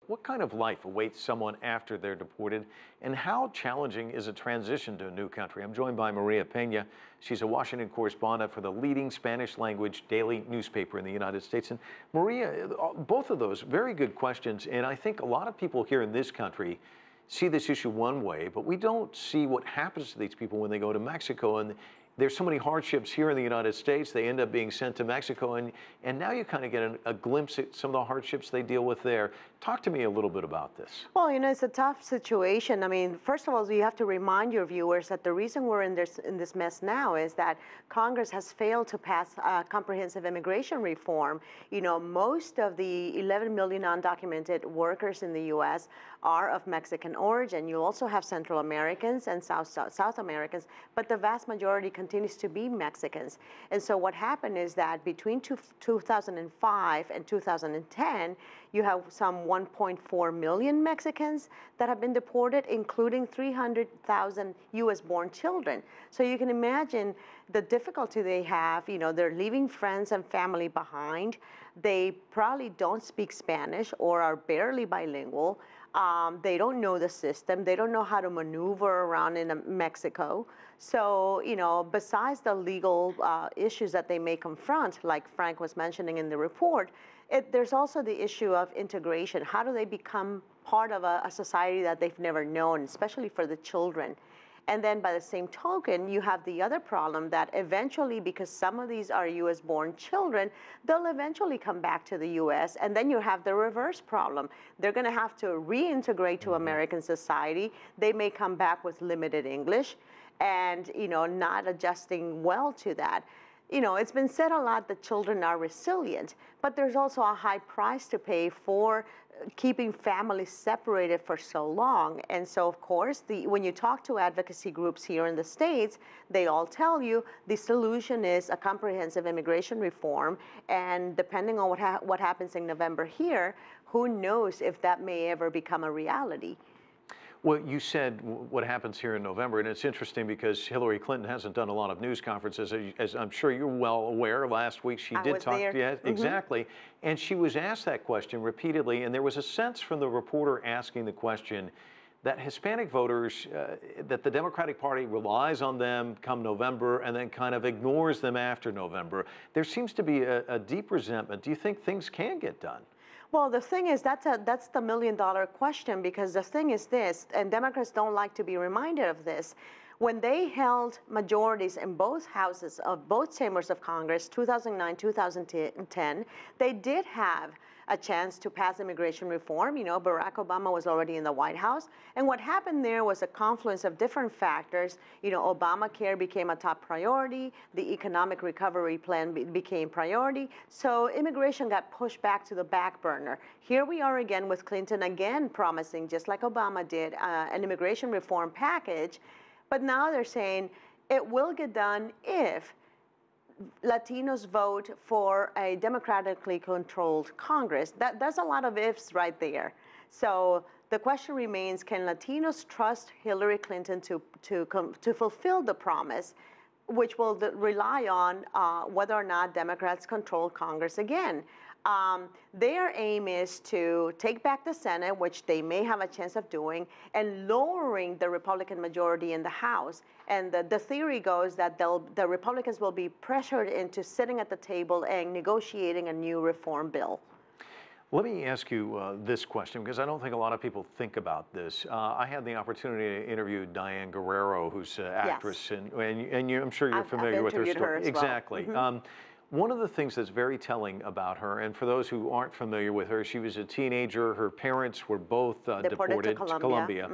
What kind of life awaits someone after they're deported, and how challenging is a transition to a new country? I'm joined by Maria Pena. She's a Washington correspondent for the leading Spanish language daily newspaper in the United States. And Maria, both of those very good questions. And I think a lot of people here in this country see this issue one way, but we don't see what happens to these people when they go to Mexico. And there's so many hardships here in the United States. They end up being sent to Mexico, and now you kind of get a glimpse at some of the hardships they deal with there. Talk to me a little bit about this. Well, you know, it's a tough situation. I mean, first of all, you have to remind your viewers that the reason we're in this mess now is that Congress has failed to pass comprehensive immigration reform. You know, most of the 11 million undocumented workers in the U.S. are of Mexican origin. You also have Central Americans and South Americans, but the vast majority continues to be Mexicans. And so what happened is that between 2005 and 2010, you have some 1.4 million Mexicans that have been deported, including 300,000 U.S.-born children. So you can imagine the difficulty they have. You know, they're leaving friends and family behind. They probably don't speak Spanish or are barely bilingual. They don't know the system. They don't know how to maneuver around in Mexico. So, you know, besides the legal issues that they may confront, like Frank was mentioning in the report, there's also the issue of integration. How do they become part of a society that they've never known, especially for the children? And then by the same token, you have the other problem that eventually, because some of these are U.S.-born children, they'll eventually come back to the U.S., and then you have the reverse problem. They're going to have to reintegrate to American society. They may come back with limited English and, you know, not adjusting well to that. You know, it's been said a lot that children are resilient, but there's also a high price to pay for keeping families separated for so long. And so, of course, when you talk to advocacy groups here in the States, they all tell you the solution is a comprehensive immigration reform. And depending on what happens in November here, who knows if that may ever become a reality. Well, you said what happens here in November, and it's interesting because Hillary Clinton hasn't done a lot of news conferences, as I'm sure you're well aware. Last week she did talk. Yeah, exactly. And she was asked that question repeatedly, and there was a sense from the reporter asking the question that Hispanic voters, that the Democratic Party relies on them come November and then kind of ignores them after November. There seems to be a deep resentment. Do you think things can get done? Well, the thing is, that's the million-dollar question, because the thing is this, and Democrats don't like to be reminded of this. When they held majorities in both houses of both chambers of Congress, 2009, 2010, they did have a chance to pass immigration reform. You know, Barack Obama was already in the White House. And what happened there was a confluence of different factors. You know, Obamacare became a top priority. The economic recovery plan became priority. So immigration got pushed back to the back burner. Here we are again with Clinton again promising, just like Obama did, an immigration reform package. But now they're saying it will get done if Latinos vote for a democratically controlled Congress. That's a lot of ifs right there. So the question remains, can Latinos trust Hillary Clinton to fulfill the promise, which will rely on whether or not Democrats control Congress again? Their aim is to take back the Senate, which they may have a chance of doing, and lowering the Republican majority in the House. And the theory goes that the Republicans will be pressured into sitting at the table and negotiating a new reform bill. Let me ask you this question, because I don't think a lot of people think about this. I had the opportunity to interview Diane Guerrero, who's an actress, Yes. and I'm sure you're familiar with her story. As exactly. Well. One of the things that's very telling about her, and for those who aren't familiar with her, she was a teenager. Her parents were both deported to Colombia.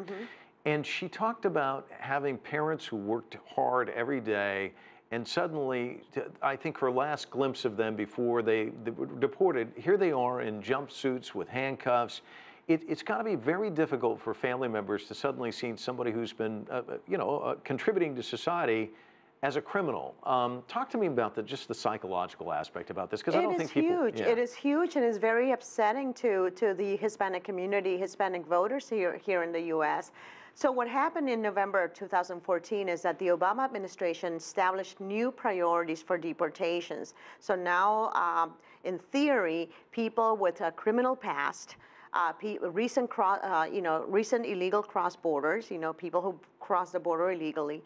And she talked about having parents who worked hard every day, and suddenly, I think her last glimpse of them before they were deported, here they are in jumpsuits with handcuffs. It's got to be very difficult for family members to suddenly see somebody who's been, contributing to society as a criminal. Talk to me about just the psychological aspect about this, because I don't think people... It is huge, and it's very upsetting to the Hispanic community, Hispanic voters here in the U.S. So what happened in November of 2014 is that the Obama administration established new priorities for deportations. So now, in theory, people with a criminal past recent recent illegal cross borders, people who cross the border illegally,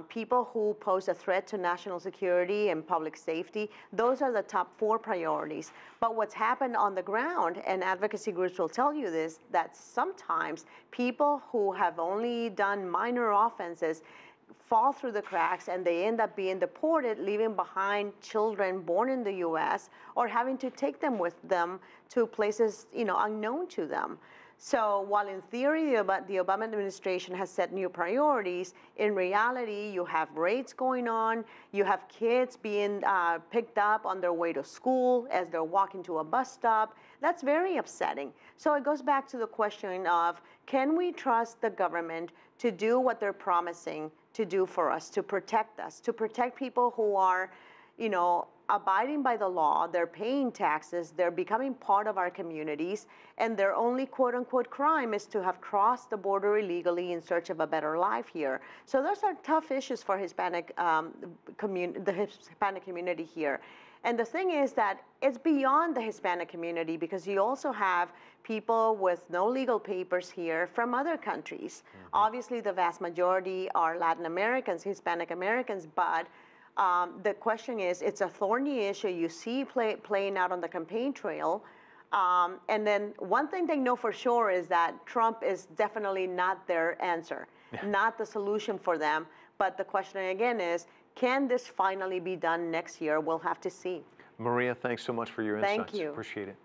people who pose a threat to national security and public safety. Those are the top 4 priorities. But what's happened on the ground, and advocacy groups will tell you this, that sometimes people who have only done minor offenses fall through the cracks and they end up being deported, leaving behind children born in the U.S. or having to take them with them to places, unknown to them. So while in theory the Obama administration has set new priorities, in reality you have raids going on, you have kids being picked up on their way to school as they're walking to a bus stop. That's very upsetting. So it goes back to the question of, can we trust the government to do what they're promising to do for us, to protect people who are, abiding by the law, they're paying taxes, they're becoming part of our communities, and their only quote-unquote crime is to have crossed the border illegally in search of a better life here. So those are tough issues for the Hispanic community here. And the thing is that it's beyond the Hispanic community, because you also have people with no legal papers here from other countries. Mm-hmm. Obviously, the vast majority are Latin Americans, Hispanic Americans, but the question is, it's a thorny issue you see playing out on the campaign trail. And then one thing they know for sure is that Trump is definitely not their answer, not the solution for them. But the question again is, can this finally be done next year? We'll have to see. Maria, thanks so much for your insights. Thank you. Appreciate it.